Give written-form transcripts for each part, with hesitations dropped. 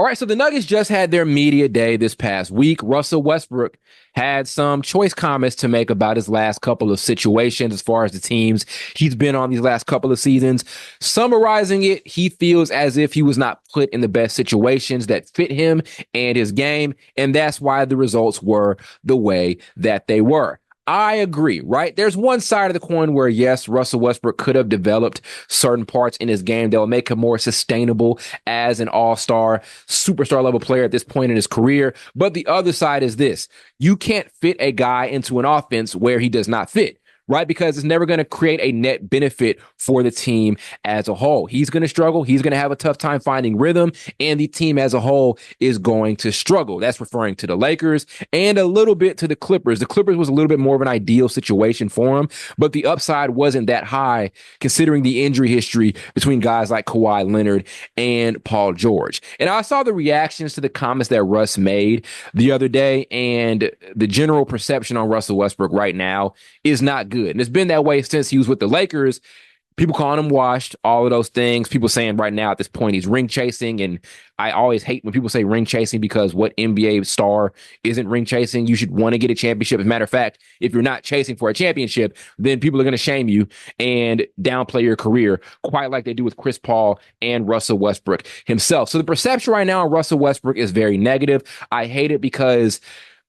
All right, so the Nuggets just had their media day this past week. Russell Westbrook had some choice comments to make about his last couple of situations as far as the teams he's been on these last couple of seasons. Summarizing it, he feels as if he was not put in the best situations that fit him and his game, and that's why the results were the way that they were. I agree, right? There's one side of the coin where, yes, Russell Westbrook could have developed certain parts in his game that will make him more sustainable as an all-star, superstar level player at this point in his career. But the other side is this. You can't fit a guy into an offense where he does not fit. Right? Because it's never going to create a net benefit for the team as a whole. He's going to struggle. He's going to have a tough time finding rhythm, and the team as a whole is going to struggle. That's referring to the Lakers and a little bit to the Clippers. The Clippers was a little bit more of an ideal situation for him, but the upside wasn't that high considering the injury history between guys like Kawhi Leonard and Paul George. And I saw the reactions to the comments that Russ made the other day, and the general perception on Russell Westbrook right now is not good. And it's been that way since he was with the Lakers. People calling him washed, all of those things. People saying right now at this point he's ring chasing. And I always hate when people say ring chasing because what NBA star isn't ring chasing? You should want to get a championship. As a matter of fact, if you're not chasing for a championship, then people are going to shame you and downplay your career, quite like they do with Chris Paul and Russell Westbrook himself. So the perception right now on Russell Westbrook is very negative. I hate it because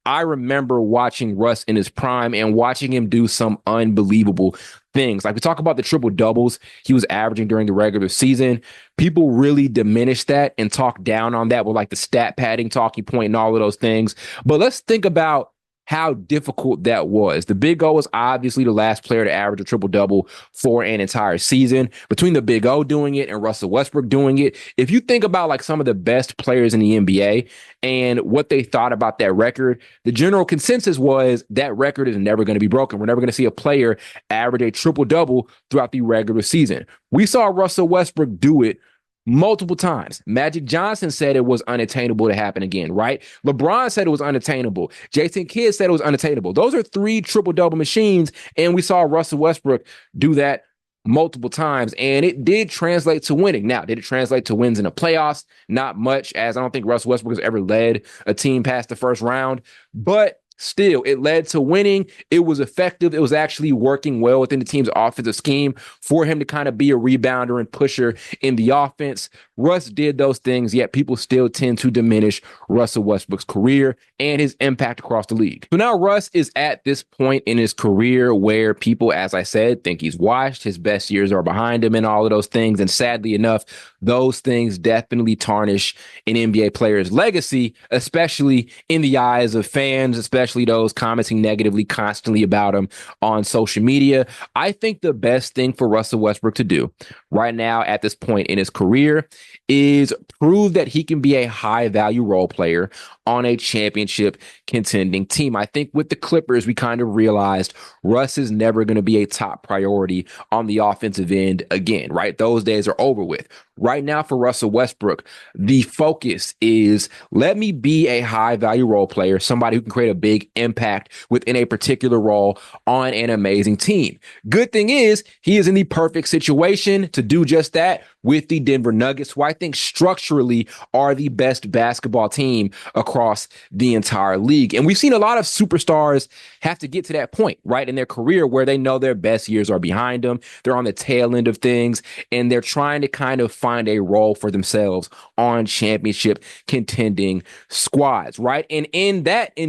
I remember watching Russ in his prime and watching him do some unbelievable things. Like we talk about the triple doubles he was averaging during the regular season. People really diminish that and talk down on that with like the stat padding talking point and all of those things. But let's think about how difficult that was. The Big O was obviously the last player to average a triple-double for an entire season. Between the Big O doing it and Russell Westbrook doing it, if you think about like some of the best players in the NBA and what they thought about that record, the general consensus was that record is never going to be broken. We're never going to see a player average a triple-double throughout the regular season. We saw Russell Westbrook do it multiple times. Magic Johnson said it was unattainable to happen again, right? LeBron said it was unattainable. Jason Kidd said it was unattainable. Those are 3 triple-double machines, and we saw Russell Westbrook do that multiple times, and it did translate to winning. Now, did it translate to wins in the playoffs? Not much, as I don't think Russell Westbrook has ever led a team past the first round, but still, it led to winning. It was effective. It was actually working well within the team's offensive scheme for him to kind of be a rebounder and pusher in the offense. Russ did those things, yet people still tend to diminish Russell Westbrook's career and his impact across the league. So now Russ is at this point in his career where people, as I said, think he's washed. His best years are behind him and all of those things. And sadly enough, those things definitely tarnish an NBA player's legacy, especially in the eyes of fans, especially those commenting negatively constantly about him on social media. I think the best thing for Russell Westbrook to do right now at this point in his career is prove that he can be a high value role player on a championship contending team. I think with the Clippers, we kind of realized Russ is never going to be a top priority on the offensive end again, right? Those days are over with. Right now for Russell Westbrook, the focus is let me be a high value role player, somebody who can create a big impact within a particular role on an amazing team. Good thing is he is in the perfect situation to do just that with the Denver Nuggets, who I think structurally are the best basketball team across the entire league. And we've seen a lot of superstars have to get to that point, right, in their career where they know their best years are behind them. They're on the tail end of things, and they're trying to kind of find a role for themselves on championship contending squads, right? And in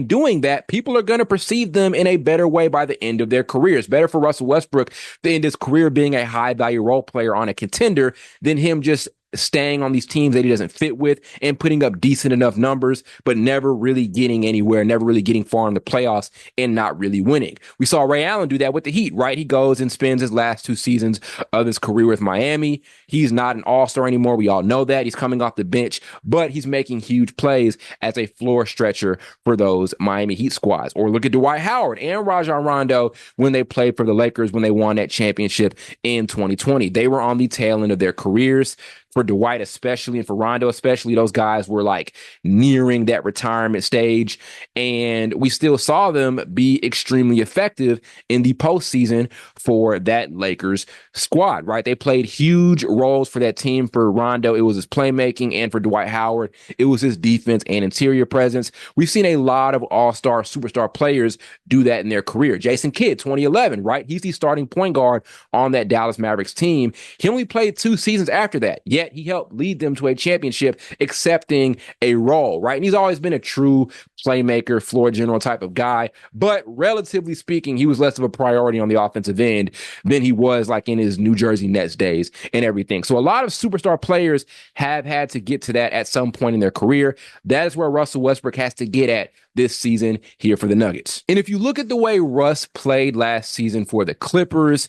doing that, people are going to perceive them in a better way by the end of their careers. Better for Russell Westbrook to end his career being a high value role player on a contender than him just staying on these teams that he doesn't fit with and putting up decent enough numbers, but never really getting anywhere, never really getting far in the playoffs and not really winning. We saw Ray Allen do that with the Heat, right? He goes and spends his last 2 seasons of his career with Miami. He's not an all-star anymore. We all know that. He's coming off the bench, but he's making huge plays as a floor stretcher for those Miami Heat squads. Or look at Dwight Howard and Rajon Rondo when they played for the Lakers when they won that championship in 2020. They were on the tail end of their careers. for Dwight especially and for Rondo especially. Those guys were like nearing that retirement stage, and we still saw them be extremely effective in the postseason for that Lakers squad, right? They played huge roles for that team. For Rondo, it was his playmaking, and for Dwight Howard, it was his defense and interior presence. We've seen a lot of all-star, superstar players do that in their career. Jason Kidd, 2011, right? He's the starting point guard on that Dallas Mavericks team. He only played 2 seasons after that, yet he helped lead them to a championship, accepting a role, right? And he's always been a true playmaker, floor general type of guy, but relatively speaking, he was less of a priority on the offensive end than he was like in his New Jersey Nets days and everything. So a lot of superstar players have had to get to that at some point in their career. That is where Russell Westbrook has to get at this season here for the Nuggets. And if you look at the way Russ played last season for the Clippers,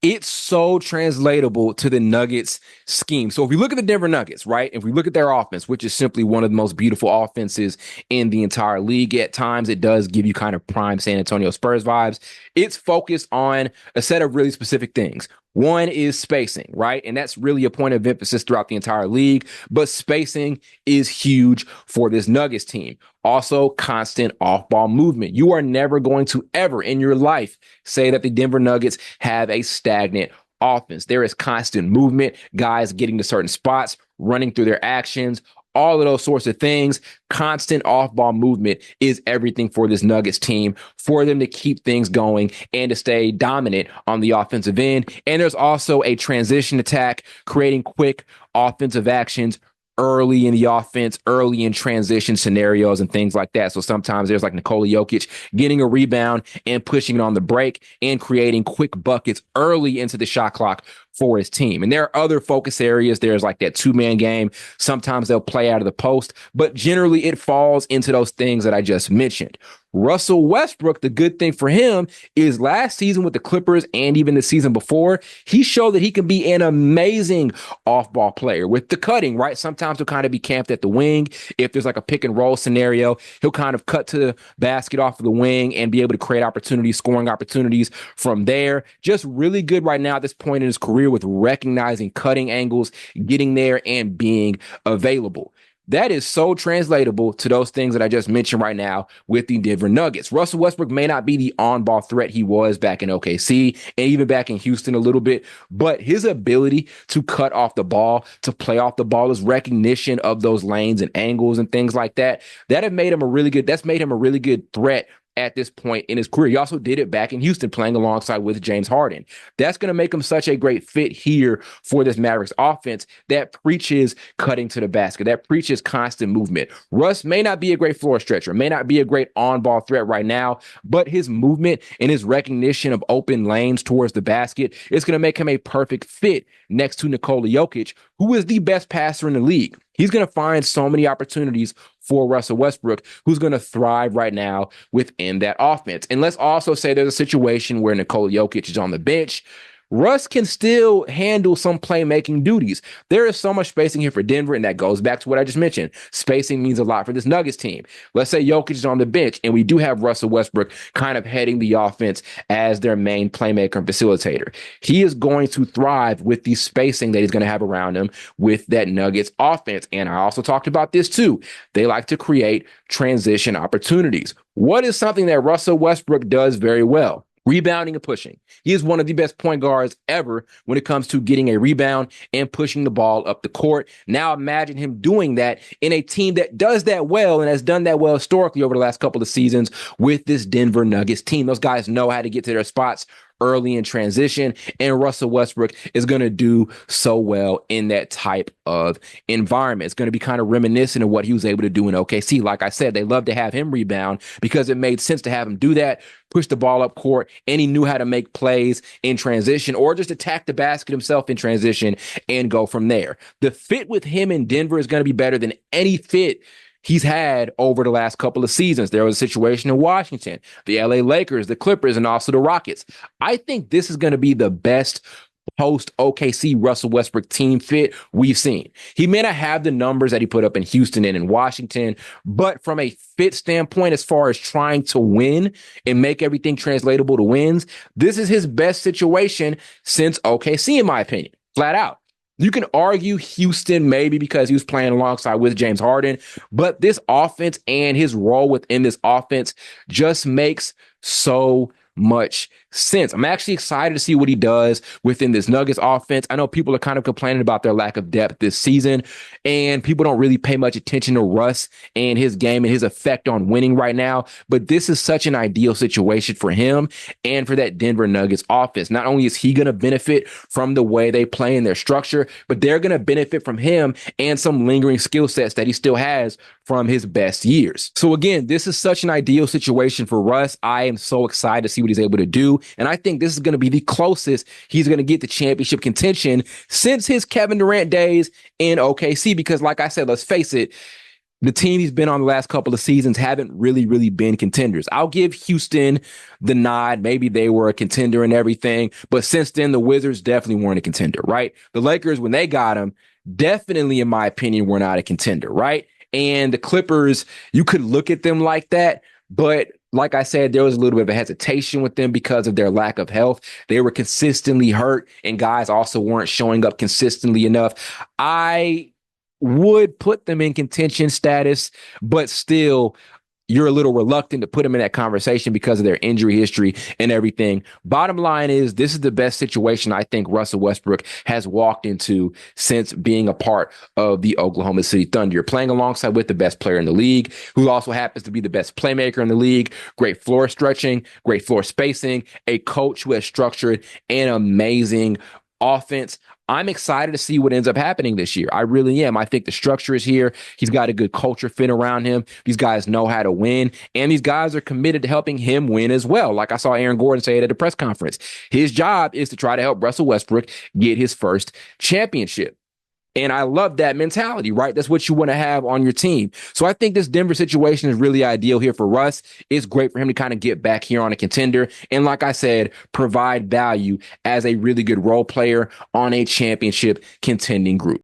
it's so translatable to the Nuggets scheme. So if we look at the Denver Nuggets, right, if we look at their offense, which is simply one of the most beautiful offenses in the entire league, at times it does give you kind of prime San Antonio Spurs vibes. It's focused on a set of really specific things. One is spacing, right? And that's really a point of emphasis throughout the entire league. But spacing is huge for this Nuggets team. Also, constant off-ball movement. You are never going to ever in your life say that the Denver Nuggets have a stagnant offense. There is constant movement, guys getting to certain spots, running through their actions, all of those sorts of things. Constant off-ball movement is everything for this Nuggets team, for them to keep things going and to stay dominant on the offensive end. And there's also a transition attack, creating quick offensive actions early in the offense, early in transition scenarios and things like that. So sometimes there's like Nikola Jokic getting a rebound and pushing it on the break and creating quick buckets early into the shot clock for his team. And there are other focus areas. There's like that 2-man game. Sometimes they'll play out of the post, but generally it falls into those things that I just mentioned. Russell Westbrook, the good thing for him is last season with the Clippers and even the season before, he showed that he can be an amazing off-ball player with the cutting, right? Sometimes he'll kind of be camped at the wing. If there's like a pick and roll scenario, he'll kind of cut to the basket off of the wing and be able to create opportunities, scoring opportunities from there. Just really good right now at this point in his career with recognizing cutting angles, getting there, and being available. That is so translatable to those things that I just mentioned right now with the Denver Nuggets. Russell Westbrook may not be the on-ball threat he was back in OKC and even back in Houston a little bit, but his ability to cut off the ball, to play off the ball, his recognition of those lanes and angles and things like that, that's made him a really good threat at this point in his career. He also did it back in Houston, playing alongside with James Harden. That's going to make him such a great fit here for this Mavericks offense that preaches cutting to the basket, that preaches constant movement. Russ may not be a great floor stretcher, may not be a great on-ball threat right now, but his movement and his recognition of open lanes towards the basket is going to make him a perfect fit next to Nikola Jokic, who is the best passer in the league. He's going to find so many opportunities for Russell Westbrook, who's going to thrive right now within that offense. And let's also say there's a situation where Nikola Jokic is on the bench. Russ can still handle some playmaking duties. There is so much spacing here for Denver, and that goes back to what I just mentioned. Spacing means a lot for this Nuggets team. Let's say Jokic is on the bench, and we do have Russell Westbrook kind of heading the offense as their main playmaker and facilitator. He is going to thrive with the spacing that he's going to have around him with that Nuggets offense. And I also talked about this too. They like to create transition opportunities. What is something that Russell Westbrook does very well? Rebounding and pushing. He is one of the best point guards ever when it comes to getting a rebound and pushing the ball up the court. Now imagine him doing that in a team that does that well and has done that well historically over the last couple of seasons with this Denver Nuggets team. Those guys know how to get to their spots early in transition, and Russell Westbrook is going to do so well in that type of environment. It's going to be kind of reminiscent of what he was able to do in OKC. Like I said, they love to have him rebound because it made sense to have him do that, push the ball up court, and he knew how to make plays in transition or just attack the basket himself in transition and go from there. The fit with him in Denver is going to be better than any fit he's had over the last couple of seasons. There was a situation in Washington, the LA Lakers, the Clippers, and also the Rockets. I think this is going to be the best post OKC Russell Westbrook team fit we've seen. He may not have the numbers that he put up in Houston and in Washington, but from a fit standpoint, as far as trying to win and make everything translatable to wins, this is his best situation since OKC, in my opinion, flat out. You can argue Houston maybe because he was playing alongside with James Harden, but this offense and his role within this offense just makes so much sense. I'm actually excited to see what he does within this Nuggets offense. I know people are kind of complaining about their lack of depth this season, and people don't really pay much attention to Russ and his game and his effect on winning right now. But this is such an ideal situation for him and for that Denver Nuggets offense. Not only is he going to benefit from the way they play in their structure, but they're going to benefit from him and some lingering skill sets that he still has from his best years. So again, this is such an ideal situation for Russ. I am so excited to see what he's able to do. And I think this is going to be the closest he's going to get to championship contention since his Kevin Durant days in OKC. Because like I said, let's face it, the team he's been on the last couple of seasons haven't really been contenders. I'll give Houston the nod. Maybe they were a contender and everything. But since then, the Wizards definitely weren't a contender, right? The Lakers, when they got him, definitely, in my opinion, were not a contender, right? And the Clippers, you could look at them like that, but like I said, there was a little bit of a hesitation with them because of their lack of health. They were consistently hurt, and guys also weren't showing up consistently enough. I would put them in contention status, but still, you're a little reluctant to put them in that conversation because of their injury history and everything. Bottom line is, this is the best situation I think Russell Westbrook has walked into since being a part of the Oklahoma City Thunder. You're playing alongside with the best player in the league, who also happens to be the best playmaker in the league, great floor stretching, great floor spacing, a coach who has structured an amazing offense. I'm excited to see what ends up happening this year. I really am. I think the structure is here. He's got a good culture fit around him. These guys know how to win, and these guys are committed to helping him win as well. Like I saw Aaron Gordon say it at a press conference. His job is to try to help Russell Westbrook get his first championship. And I love that mentality, right? That's what you want to have on your team. So I think this Denver situation is really ideal here for Russ. It's great for him to kind of get back here on a contender. And like I said, provide value as a really good role player on a championship contending group.